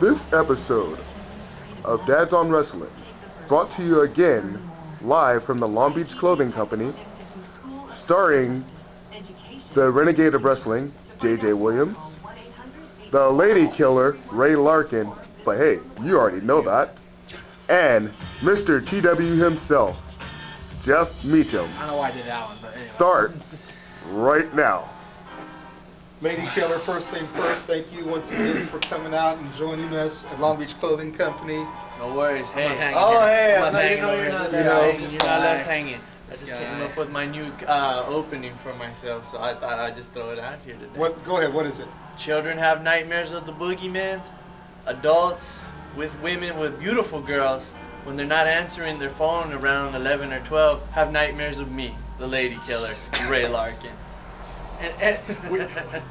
This episode of Dads on Wrestling, brought to you again live from the Long Beach Clothing Company, starring the Renegade of Wrestling, J.J. Williams, the Lady Killer, Ray Larkin, but hey, you already know that, and Mr. TW himself, Jeff Meacham. I don't know why I did that one, but anyway. Starts right now. Lady Killer, first thing first, thank you once again for coming out and joining us at Long Beach Clothing Company. No worries. Hey. Hey, I thought you're you're not hanging. left hanging. You're not left hanging. I just came up with my new opening for myself, so I thought I'd just throw it out here today. Go ahead, what is it? Children have nightmares of the boogeyman. Adults with women with beautiful girls, when they're not answering their phone around 11 or 12, have nightmares of me, the Lady Killer, Ray Larkin.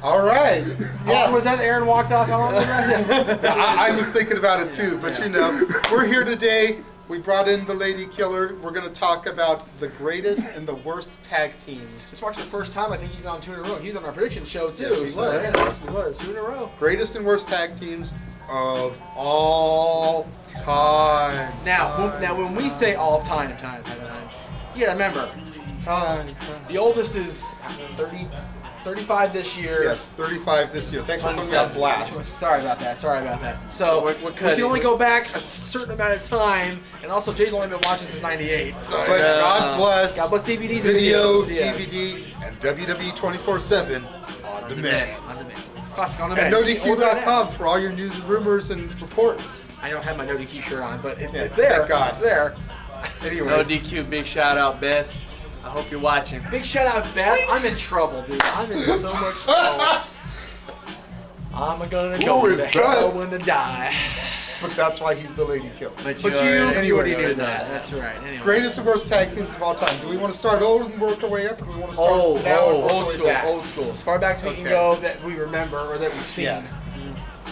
All right. How long was that Aaron walked off? How long was that? I was thinking about it too, but you know, we're here today. We brought in the Lady Killer. We're going to talk about the greatest and the worst tag teams. This marks the first time I think he's been on 2 in a row. He was on our prediction show too. Yes, he was. Yes, he was. 2 in a row. Greatest and worst tag teams of all time. Now when we say all time, you gotta remember, the oldest is 35 this year. Yes, 35 this year. Thanks for putting me on blast. Sorry about that. So we can only go back a certain amount of time, and also Jay's only been watching since '98. So but God bless DVDs, video, and videos, DVD, and WWE 24/7 on demand. Classic on demand. And NoDQ.com for all your news and rumors and reports. I don't have my NoDQ shirt on, but it's there. Thank God. It's there. Anyways. No DQ, big shout out, Beth. I hope you're watching. Big shout out, Beth. I'm in trouble, dude. I'm in so much trouble. I'm gonna go to hell when I die. But that's why he's the Lady Killer. But you anyway, already knew that. That's right. Anyway. Greatest and worst tag teams of all time. Do we want to start old and work our way up, or do we want to start now and work our way back? Old school. As far back as we can go that we remember or that we've seen. Yeah.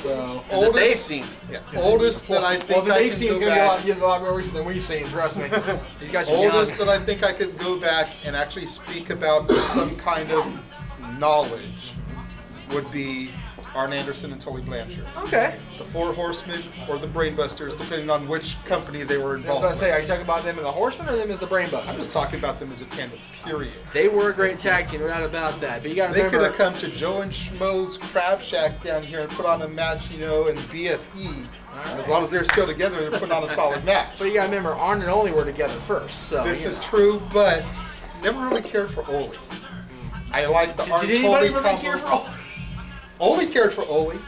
So oldest, that they've seen. Yeah. Oldest that I think I can go back. Be a lot more recent than we've seen. Trust me. These guys are oldest young. that I think I could go back and actually speak about with some kind of knowledge would be Arn Anderson and Tully Blanchard. Okay. The Four Horsemen or the Brainbusters, depending on which company they were I was involved about to say, with. are you talking about them as the Horsemen or them as the Brainbusters? I'm just talking about them as a tandem, period. They were a great tag team, no doubt about that. But you got to They remember, could have come to Joe and Schmo's Crab Shack down here and put on a match, you know, in BFE. And as long as they're still together, they're putting on a solid match. But you got to remember, Arn and Ole were together first. So This is true, but never really cared for Ole. I like the Arn Did anybody Tully really care for Ole? Ole cared for Ole.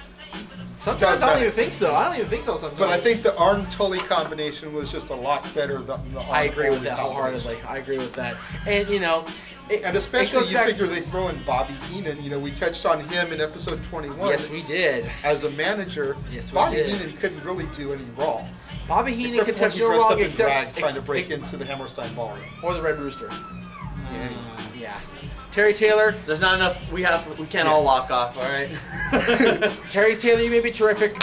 Sometimes I don't even think so. Sometimes. But I think the Arn Tully combination was just a lot better than the Arn I agree with Tully that combination. wholeheartedly. I agree with that. And you know, and especially you figure they throw in Bobby Heenan. You know, we touched on him in episode 21. Yes, we did. As a manager, yes, Bobby did. Heenan couldn't really do any wrong. Bobby Heenan could touch no no wrong except drag, trying to break into into the Hammerstein ballroom. or the Red Rooster. Yeah. Terry Taylor. There's not enough. We can't all lock off. All right. Terry Taylor, you may be terrific,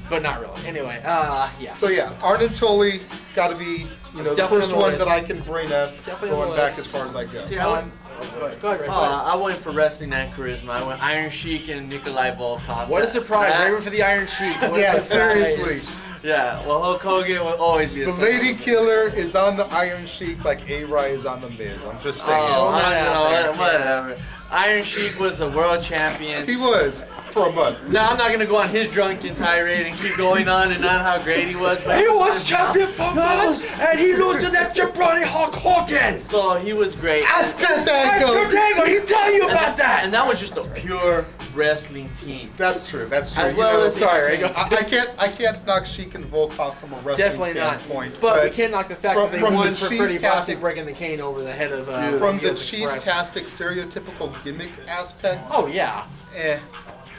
but not really. Anyway, yeah. So yeah, Arn and Tully, it's got to be, you know, Definitely the first on the one list. that I can bring up, Definitely going on the back list. as far as I go. See, Go ahead, Ray. I went for wrestling and charisma. I went Iron Sheik and Nikolai Volkov. What a surprise! Raven for the Iron Sheik. What a Yeah, surprise. seriously. Yeah, well, Hulk Hogan will always be a The surprise. Lady Killer is on the Iron Sheik like A-Rye is on the Miz. I'm just saying. Oh, Yeah. whatever. Iron Sheik was the world champion. He was for a month. Now, I'm not going to go on his drunken tirade and keep going on and on how great he was. But He was champion for months, and he lost to that jabroni Hulk Hogan. So he was great. Oscar Dangle. He tell you about that. And that was just a pure wrestling team. That's true. That's true. As You well know, as sorry, Ray, go. I can't knock Sheik and Volkov from a wrestling Definitely not. standpoint. But we can't knock the fact that they from won the for Freddie Bossy cheese-tastic- breaking the cane over the head of From the US Express. cheese-tastic stereotypical gimmick aspect, Oh yeah.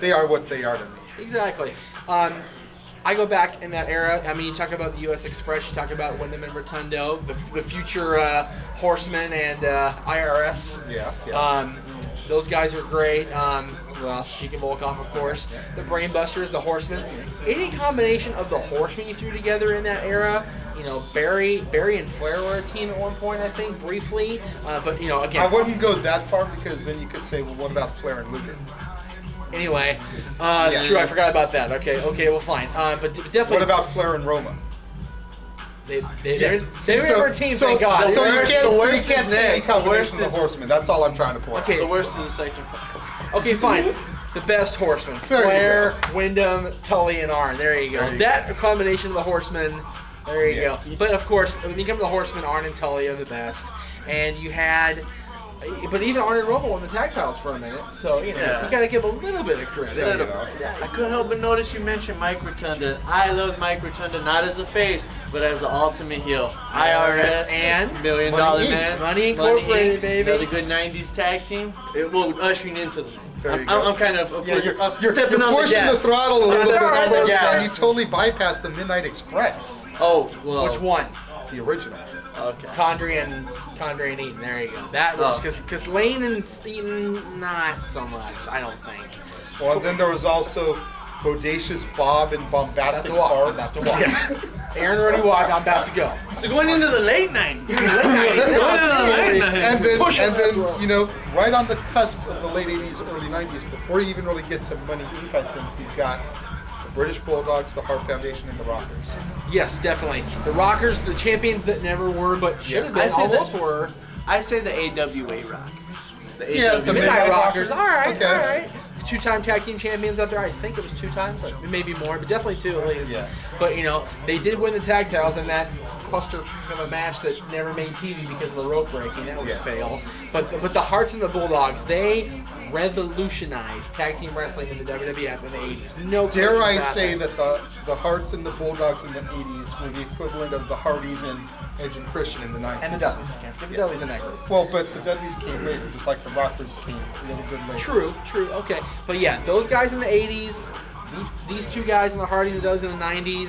they are what they are to me. Exactly. I go back in that era. I mean, you talk about the U.S. Express, you talk about Wyndham and Rotundo, the future Horsemen and I.R.S. Yeah. Those guys are great. Well, Sheik and Volkov, of course. The Brainbusters, the Horsemen. Any combination of the Horsemen you threw together in that era, you know, Barry and Flair were a team at one point, I think, briefly. But, you know, again. I wouldn't go that far because then you could say, well, what about Flair and Luger? Anyway, true. I forgot about that. Okay, well, fine. But definitely. What about Flair and Roma? They were a team, thank God. So you worst can't is say any next. combination of the Horsemen. That's all I'm trying to point Okay. The worst is the second part. Okay, fine. The best Horsemen: There you Flair, Wyndham, Tully, and Arn. There you go. There you That combination of the Horsemen. There you go. But of course, when you come to the Horsemen, Arn and Tully are the best. And you had. But even Arn and Roma won the tag titles for a minute, so you gotta give a little bit of credit. I couldn't help but notice you mentioned Mike Rotunda. I love Mike Rotunda not as a face, but as the ultimate heel. I.R.S. and $1 Million Money Man. Money Incorporated, baby. Another good '90s tag team. Well, ushering into the. There you go. I'm kind of. Yeah, you're stepping on pushing gas. the throttle a little bit Alright, on the yeah. gas. You totally bypassed the Midnight Express, Oh, well. Which one? the original. Okay. Condrey and Eaton. There you go. That works because Lane and Eaton not so much. I don't think. Well, and then there was also Bodacious Bob and Bombastic I'm Barb. about to walk. Aaron already walked. I'm about to go. So going into the late '90s. And then, Pushing that you know, right on the cusp of the late '80s, early '90s, before you even really get to Money Inc., I think you've got the British Bulldogs, the Hart Foundation, and the Rockers. Yes, definitely. The Rockers, the champions that never were, but should have been, I say almost that- were. I say the AWA Rockers. Yeah, the Midnight Midnight Rockers. Rockers. All right, Okay. all right. Two-time tag team champions up there. I think it was 2 times, like, maybe more, but definitely 2 at least. Yeah. But you know, they did win the tag titles in that cluster of a match that never made TV because of the rope breaking. That was fail. But the Hearts and the Bulldogs, they revolutionized tag team wrestling in the WWF in the 80s. No. Dare question I about say that. that the Hearts and the Bulldogs in the 80s were the equivalent of the Hardys and Edge and Christian in the 90s. And the Dudleys. Can't forget the Dudleys in that group. Well, but the Dudleys came later, just like the Rockers came a little bit later. True, okay. But yeah, those guys in the 80s, these 2 guys in the Hardy and the Dudleys in the 90s,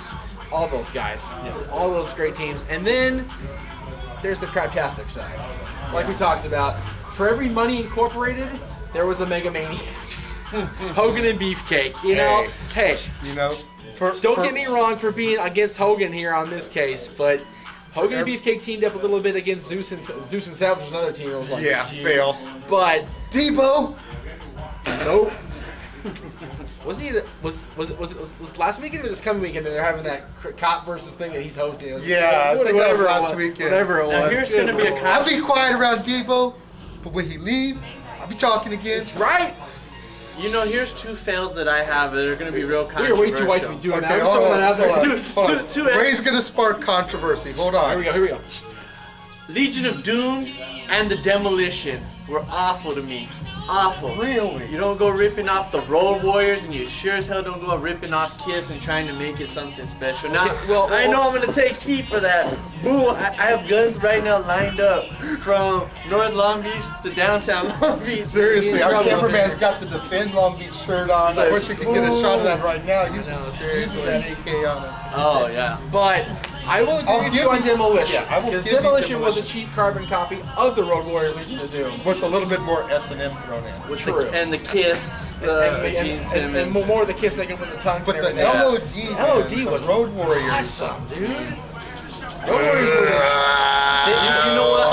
all those guys. All those great teams. And then there's the craptastic side. Like we talked about, for every Money Incorporated, there was a Megamaniacs. Hogan and Beefcake, you know? Hey, You know, don't get me wrong for being against Hogan here on this case, but Hogan and Beefcake teamed up a little bit against Zeus and Savage was another team. It was like, gee. fail. But Debo. nope. Wasn't he? Was last weekend or this coming weekend that they're having that cop versus thing that he's hosting? Yeah, I think that was last weekend. Whatever it was. Now here's going to be a I'll be quiet around Debo, but when he leave, I'll be talking again. That's right. You know, here's 2 fails that I have that are going to be real We are controversial. way too white to be doing that. Okay, I'm hold throwing on, that out there. hold on. Two- Ray's gonna spark controversy. Hold on. Here we go. Legion of Doom and the Demolition were awful to me. Awful. Really? You don't go ripping off the Road Warriors, and you sure as hell don't go ripping off Kiss and trying to make it something special. Now, I know I'm going to take heat for that. Boom, I have guns right now lined up from North Long Beach to downtown Long Beach. Seriously, our Trouble, cameraman's man. got the Defend Long Beach shirt on. I wish we could get a shot of that right now. Using seriously. that AK on it. Oh, yeah. But I will I'll agree with give you on you- Demolition. yeah, I will Because give you Demolition was a Demolition. cheap carbon copy of the Road Warriors Legion of Doom. With a little bit more S&M thrown in. With True. and the Kiss, Gene and Simmons. more of the kiss making with the tongues But and the everything. LOD, LOD man, was the Road Warriors. awesome, dude. Road Warriors were You know what?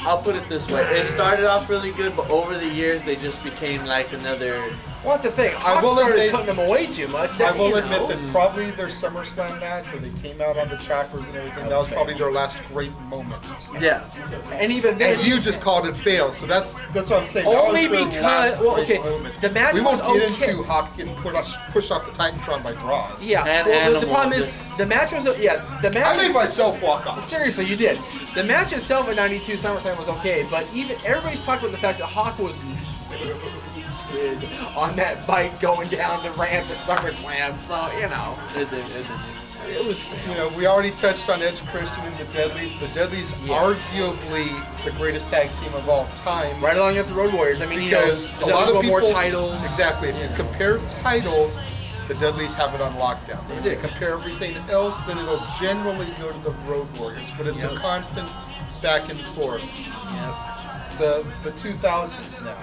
I'll put it this way. It started off really good, but over the years they just became like another. well, that's the thing. I Hawk will started admit- putting them away too much. I That, will you admit know. that probably their SummerSlam match where they came out on the choppers and everything, that was probably their last great moment. Yeah. And even then, And you just called it fail, so that's what I'm saying. Only that was their because- last well, great okay, moment. the match we won't was get okay. into Hawk getting pushed off the Titantron by draws. yeah. And well, the Animal problem is just- the match was the match. I made myself walk off. Seriously, you did. The match itself at '92 SummerSlam was okay, but even everybody's talking about the fact that Hawk was on that bike going down the ramp at SummerSlam. So you know, it was. You know, we already touched on Edge Christian and the Deadlies. The Deadlies, arguably the greatest tag team of all time. Right along with the Road Warriors. I mean, Because you know, a lot of won people more titles. Exactly. If you compare titles, the Dudleys have it on lockdown. If you compare everything else, then it'll generally go to the Road Warriors. But it's a constant back and forth. The 2000s now.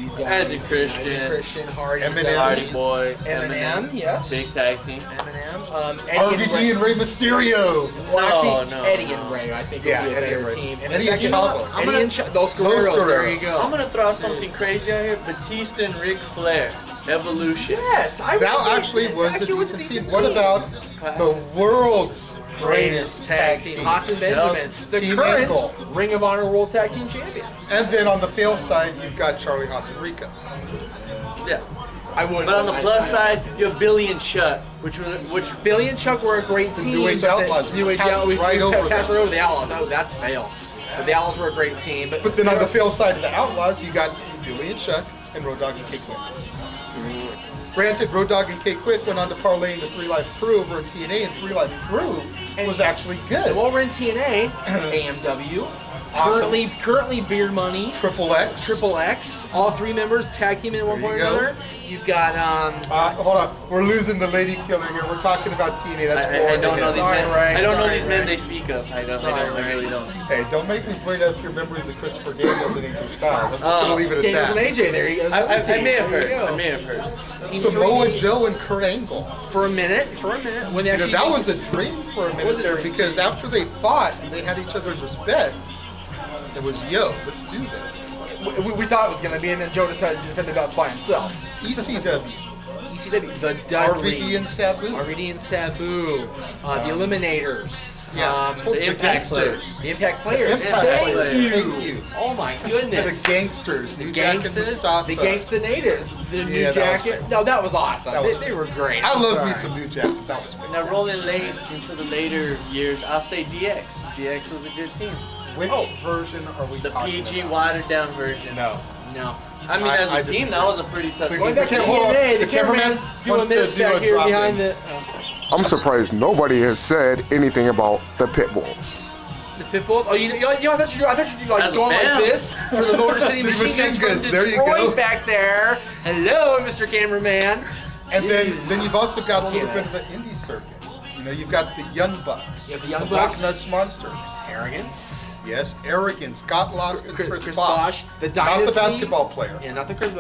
these guys. Magic Christian. Magic Christian, Hardy. Eminem. Hardy Boy. Eminem, yes. Big tag team. Eminem. RVD and Rey Mysterio. Well, actually, No. Eddie and Ray, I think, Yeah, would be a Eddie and better Ray. team. And Eddie and you know Chavo. what? Eddie and Los Guerreros. Los There you Guerreros. go. I'm gonna throw something crazy out here. Batista and Ric Flair. Evolution. Yes, I would That say actually was a actually decent team. What about the world's greatest tag team? Haas and Benjamin, the Team current Angle. Ring of Honor World Tag Team Champions. And then on the fail side, you've got Charlie Haas and Rico. Yeah. I would. But on the plus side, you have Billy and Chuck, which Billy and Chuck were a great The team. New Age but Outlaws. New Age Passed Outlaws. right over Passed them. right over the Outlaws. Oh, that's fail. But the Outlaws were a great team. But then on the fail side of the Outlaws, you got Billy and Chuck and Road Dogg and K-Quick. Granted, Road Dogg and K-Quick went on to parlay into 3 Live Crew over in TNA, and 3 Live Crew was actually good. While we're in TNA, AMW, Awesome. currently Beer Money, Triple X. Triple X, all 3 members tag team at one There point you or go. another. You've got Hold on, we're losing the lady killer here. We're talking about TNA. That's I boring. don't know these Sorry, men. Ray. I don't know Sorry, these men Ray. they speak of. I really don't. Hey, don't make me bring up your memories of Christopher Daniels and AJ Styles. I'm just Oh. gonna leave it at Daniels that. and AJ. There you go. I may have There heard. you go. I may have heard. Samoa Joe and Kurt Angle. For a minute. When they You know, actually that was a dream for a Was minute a there dream. because after they fought and they had each other's respect, it was, yo, let's do this. we thought it was going to be, and then Joe decided to defend the belt by himself. ECW, ECW, the Dudley, RVD and Sabu. RVD and Sabu, the Eliminators. Yeah, the Impact gangsters. The Impact Players. The Impact Thank Players. you. Thank you. Oh my The goodness. gangsters, New Jack and Gangsters, Mustafa. the Gangsta Natives, the New Yeah, that was Jacket. great. No, that was awesome. That was They were great. I I'm love me sorry. some New Jack. That was great. Now rolling late into the later years, I'll say DX. DX was a good team. Which version are we The talking PG about? watered down version. No. No. I mean, I as a team, disagree. that was a pretty tough Going Going team. back to Okay, hold on. TNA, the The cameraman cameraman's doing wants to this do back a here drop behind in. the... I'm surprised nobody has said anything about the pit bulls. The Pitbulls? Oh, I thought you were like As a going like band. this for the Motor City The Machine Guns from Machine Guns, there you Detroit go. back there. Hello, Mr. Cameraman. And then you've also got a little Yeah. bit of the indie circuit. You know, you've got the Young Bucks. You have the Young Black Bucks. Nuts Monsters. Arrogance. Yes, Arrogance, Scott Lost and Chris Bosh. The Not Dynasty. the basketball player. Yeah, not the Chris.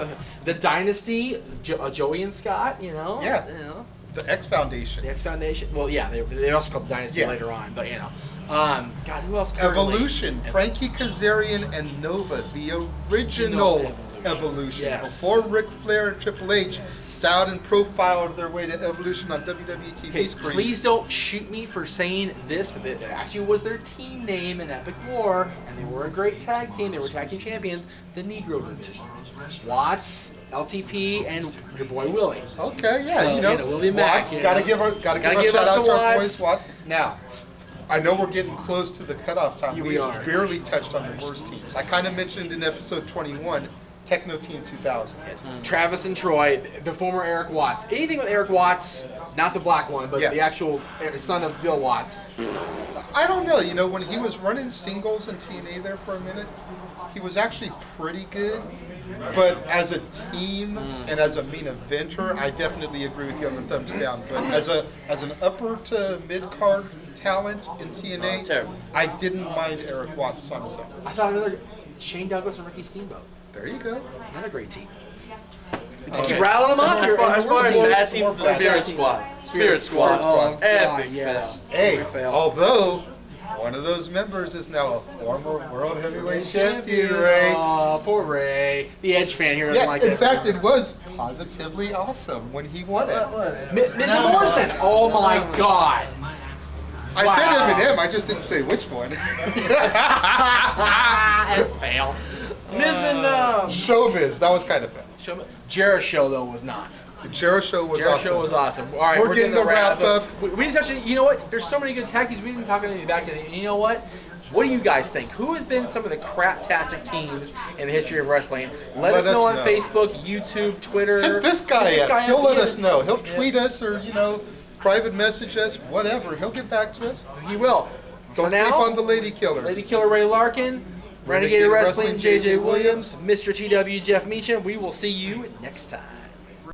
The Dynasty. Joey and Scott. You know. Yeah. You know. The X Foundation. The X Foundation. Well, yeah, they also called the Dynasty Yeah. later on, but you know. God, who else? currently? Evolution, Frankie Kazarian and Nova, the original Evolution. Yes. Before Ric Flair and Triple H styled and profiled their way to Evolution on WWE TV Okay, screen. please don't shoot me for saying this, but it actually was their team name in Epic War, and they were a great tag team. They were tag team champions, the Negro Division. Watts, LTP, and your boy Willie. Okay, yeah, So, you know, Willie Mack, Watts, you gotta know. give a Gotta shout give up out to to our Watts. boys Watts. Now, I know we're getting close to the cutoff time. Yeah, we we are. barely touched on the worst teams. I kind of mentioned in episode 21, Techno Team 2000. Travis and Troy, the former Eric Watts. Anything with Eric Watts, not the black one, but Yeah. the actual son of Bill Watts. I don't know, you know, when he was running singles in TNA there for a minute, he was actually pretty good. But as a team and as a main eventer, I definitely agree with you on the thumbs down. But as an upper to mid card talent in TNA, terrible. I didn't mind Eric Watts on his own. I thought another Shane Douglas and Ricky Steamboat. There you go. Another great team. We just Okay. keep rattling them off here. As far as More bad team, bad Spirit team. Squad. Spirit Squad. Squad. Epic yeah. fail. Hey, Big fail. although one of those members is now a former World Heavyweight Champion, Ray. Oh, poor Ray. The Edge fan here doesn't Yeah, like in it. fact, it was positively awesome when he won it. Mr. Morrison. Oh my God. I Wow. said Eminem, I just didn't say which one. That's fail. Showbiz, that was kind of fun. Jericho though was not. The Jericho was awesome. Jericho was awesome. All right, We're getting the wrap up. We didn't touch it. You know what? There's so many good tag teams. We didn't talk anything back to it. You know what? What do you guys think? Who has been some of the craptastic teams in the history of wrestling? Let us know on Facebook, YouTube, Twitter. Hit this guy Hit up. He'll let He us know. He'll Yeah. tweet us or, you know, private message us, whatever. He'll get back to us. He will. So Don't sleep now, on the Lady Killer. Lady Killer Ray Larkin, Renegade of Wrestling JJ Williams, Mr. TW Jeff Meacham. We will see you next time.